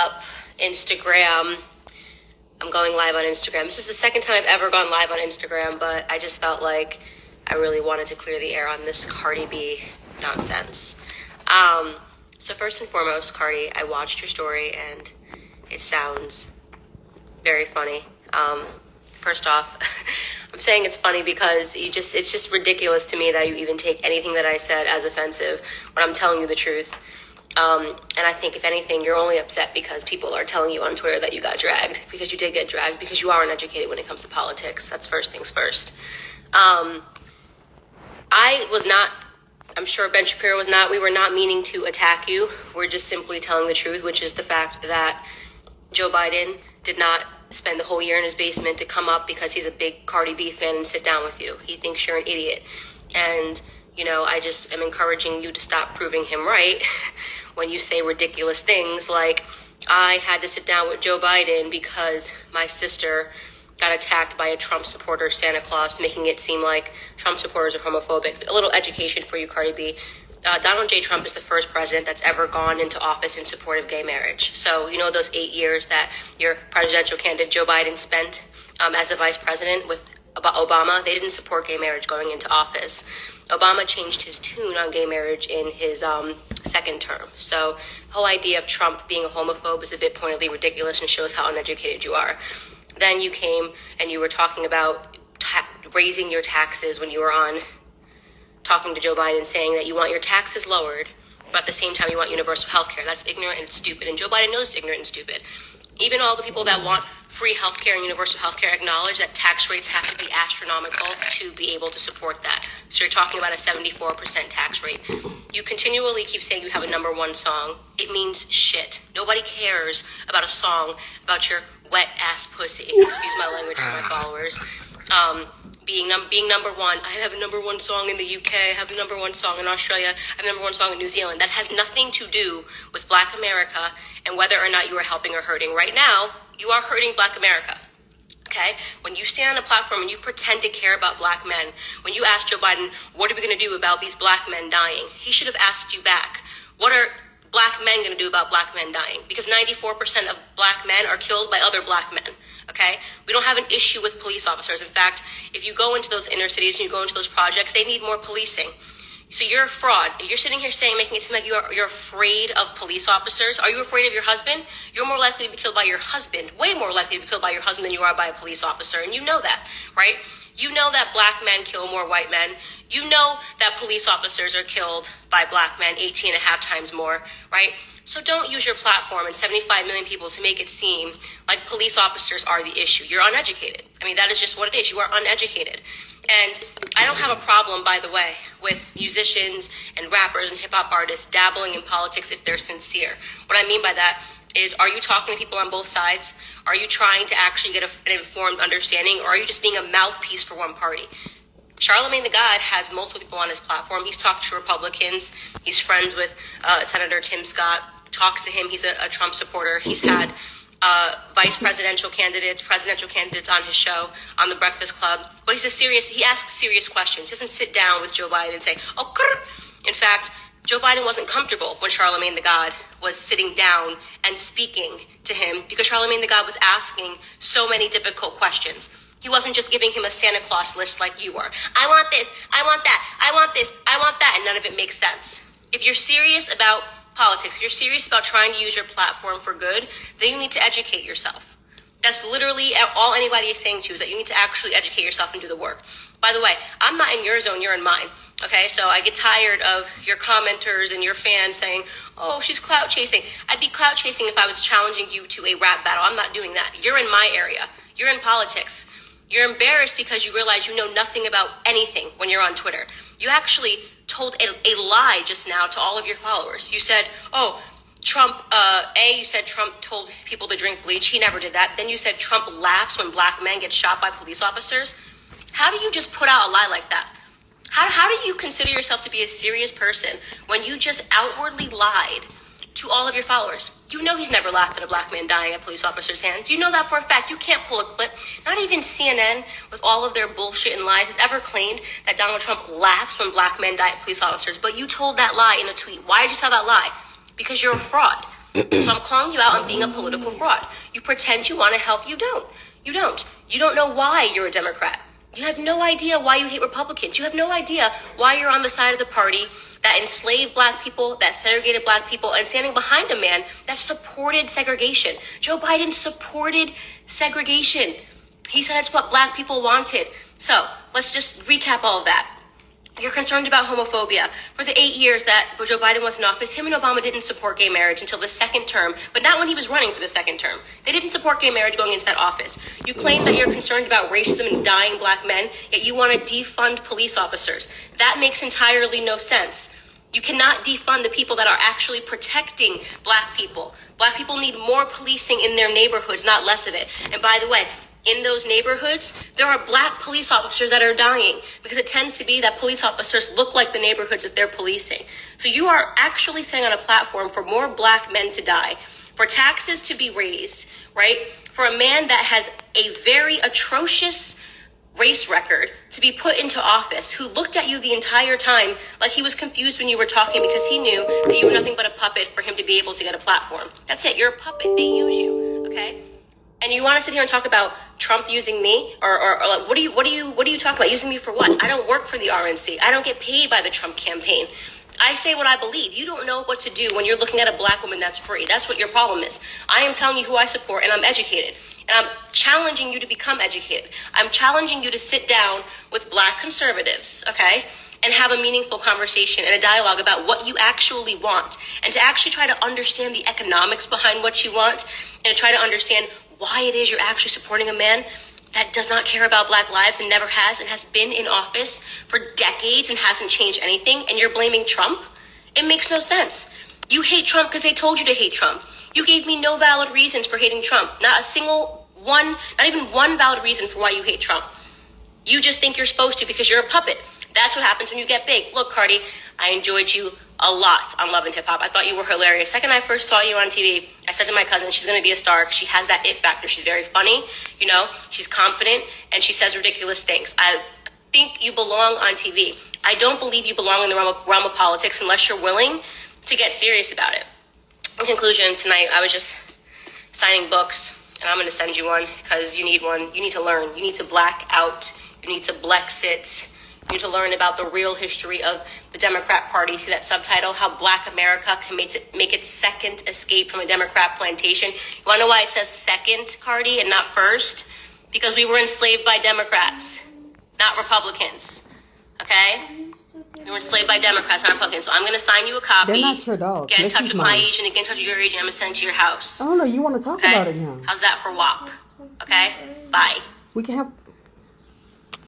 up Instagram. I'm going live on Instagram. This is the second time I've ever gone live on Instagram, but I just felt like I really wanted to clear the air on this Cardi B nonsense. So first and foremost, Cardi, I watched your story and it sounds very funny. First off, I'm saying it's funny because it's just ridiculous to me that you even take anything that I said as offensive when I'm telling you the truth. And I think if anything, you're only upset because people are telling you on Twitter that you got dragged, because you did get dragged, because you are uneducated when it comes to politics. That's first things first. I was not, I'm sure Ben Shapiro was not, we were not meaning to attack you. We're just simply telling the truth, which is the fact that Joe Biden did not spend the whole year in his basement to come up because he's a big Cardi B fan and sit down with you. He thinks you're an idiot. And, you know, I just am encouraging you to stop proving him right when you say ridiculous things like, I had to sit down with Joe Biden because my sister got attacked by a Trump supporter, Santa Claus, making it seem like Trump supporters are homophobic. A little education for you, Cardi B. Donald J. Trump is the first president that's ever gone into office in support of gay marriage. So, you know, those 8 years that your presidential candidate Joe Biden spent as a vice president with Obama, they didn't support gay marriage going into office. Obama changed his tune on gay marriage in his second term. So the whole idea of Trump being a homophobe is a bit pointedly ridiculous and shows how uneducated you are. Then you came and you were talking about raising your taxes when you were on talking to Joe Biden, saying that you want your taxes lowered, but at the same time you want universal health care. That's ignorant and stupid, and Joe Biden knows it's ignorant and stupid. Even all the people that want free health care and universal health care acknowledge that tax rates have to be astronomical to be able to support that. So you're talking about a 74% tax rate. You continually keep saying you have a number one song. It means shit. Nobody cares about a song about your wet ass pussy. Excuse my language for my followers. Being number one. I have a number one song in the UK. I have a number one song in Australia. I have a number one song in New Zealand. That has nothing to do with Black America and whether or not you are helping or hurting. Right now, you are hurting Black America. Okay? When you stand on a platform and you pretend to care about Black men, when you ask Joe Biden, what are we going to do about these Black men dying? He should have asked you back, what are Black men going to do about Black men dying? Because 94% of Black men are killed by other Black men. Okay? We don't have an issue with police officers. In fact, if you go into those inner cities and you go into those projects, they need more policing. So you're a fraud. You're sitting here saying, making it seem like you're afraid of police officers. Are you afraid of your husband? You're more likely to be killed by your husband, way more likely to be killed by your husband than you are by a police officer. And you know that, right? You know that Black men kill more white men. You know that police officers are killed by Black men 18 and a half times more, right? So don't use your platform and 75 million people to make it seem like police officers are the issue. You're uneducated. I mean, that is just what it is. You are uneducated. And I don't have a problem, by the way, with musicians and rappers and hip-hop artists dabbling in politics if they're sincere. What I mean by that is, are you talking to people on both sides? Are you trying to actually get an informed understanding, or are you just being a mouthpiece for one party? Charlamagne the God has multiple people on his platform. He's talked to Republicans. He's friends with Senator Tim Scott. Talks to him. He's a Trump supporter. He's had presidential candidates on his show, on The Breakfast Club. But he asks serious questions. He doesn't sit down with Joe Biden and say, oh, grr. In fact, Joe Biden wasn't comfortable when Charlamagne the God was sitting down and speaking to him because Charlamagne the God was asking so many difficult questions. He wasn't just giving him a Santa Claus list like you were. I want this, I want that, I want this, I want that, and none of it makes sense. If you're serious about politics, if you're serious about trying to use your platform for good, then you need to educate yourself. That's literally all anybody is saying to you, is that you need to actually educate yourself and do the work. By the way, I'm not in your zone, you're in mine. Okay, so I get tired of your commenters and your fans saying, oh, she's clout chasing. I'd be clout chasing if I was challenging you to a rap battle. I'm not doing that. You're in my area. You're in politics. You're embarrassed because you realize you know nothing about anything when you're on Twitter. You actually told a lie just now to all of your followers. You said, oh, Trump, you said Trump told people to drink bleach. He never did that. Then you said Trump laughs when Black men get shot by police officers. How do you just put out a lie like that? How do you consider yourself to be a serious person when you just outwardly lied to all of your followers? You know he's never laughed at a Black man dying at police officers' hands. You know that for a fact. You can't pull a clip. Not even CNN, with all of their bullshit and lies, has ever claimed that Donald Trump laughs when Black men die at police officers. But you told that lie in a tweet. Why did you tell that lie? Because you're a fraud. So I'm calling you out on being a political fraud. You pretend you want to help. You don't. You don't. You don't know why you're a Democrat. You have no idea why you hate Republicans. You have no idea why you're on the side of the party that enslaved black people, that segregated black people, and standing behind a man that supported segregation. Joe Biden supported segregation. He said it's what black people wanted. So let's just recap all of that. You're concerned about homophobia. For the 8 years that Joe Biden was in office, him and Obama didn't support gay marriage until the second term, but not when he was running for the second term. They didn't support gay marriage going into that office. You claim that you're concerned about racism and dying black men, yet you want to defund police officers. That makes entirely no sense. You cannot defund the people that are actually protecting black people. Black people need more policing in their neighborhoods, not less of it. And by the way, in those neighborhoods, there are black police officers that are dying because it tends to be that police officers look like the neighborhoods that they're policing. So you are actually saying on a platform for more black men to die, for taxes to be raised, right? For a man that has a very atrocious race record to be put into office, who looked at you the entire time like he was confused when you were talking because he knew that you were nothing but a puppet for him to be able to get a platform. That's it. You're a puppet. They use you. Okay? And you want to sit here and talk about Trump using me, or like, what do you talk about using me for what? I don't work for the RNC. I don't get paid by the Trump campaign. I say what I believe. You don't know what to do when you're looking at a black woman that's free. That's what your problem is. I am telling you who I support, and I'm educated. And I'm challenging you to become educated. I'm challenging you to sit down with black conservatives, okay, and have a meaningful conversation and a dialogue about what you actually want, and to actually try to understand the economics behind what you want, and to try to understand why it is you're actually supporting a man that does not care about black lives and never has, and has been in office for decades and hasn't changed anything, and you're blaming Trump? It makes no sense. You hate Trump because they told you to hate Trump. You gave me no valid reasons for hating Trump. Not a single one, not even one valid reason for why you hate Trump. You just think you're supposed to because you're a puppet. That's what happens when you get big. Look, Cardi, I enjoyed you a lot on Love and Hip Hop. I thought you were hilarious. Second I first saw you on TV, I said to my cousin, she's going to be a star because she has that it factor. She's very funny, you know, she's confident, and she says ridiculous things. I think you belong on TV. I don't believe you belong in the realm of politics unless you're willing to get serious about it. In conclusion, tonight I was just signing books, and I'm going to send you one because you need one. You need to learn. You need to black out. You need to Blexit. You need to learn about the real history of the Democrat Party. See that subtitle, How Black America Can Make its Second Escape from a Democrat Plantation. You want to know why it says second, Cardi, and not first? Because we were enslaved by Democrats, not Republicans. Okay? We were enslaved by Democrats, not Republicans. So I'm going to sign you a copy. They're not your dogs. Get in touch with my agent and get in touch with your agent. I'm going to send it to your house. Oh, no, you want to talk about it now. How's that for WAP? Okay? Bye. We can have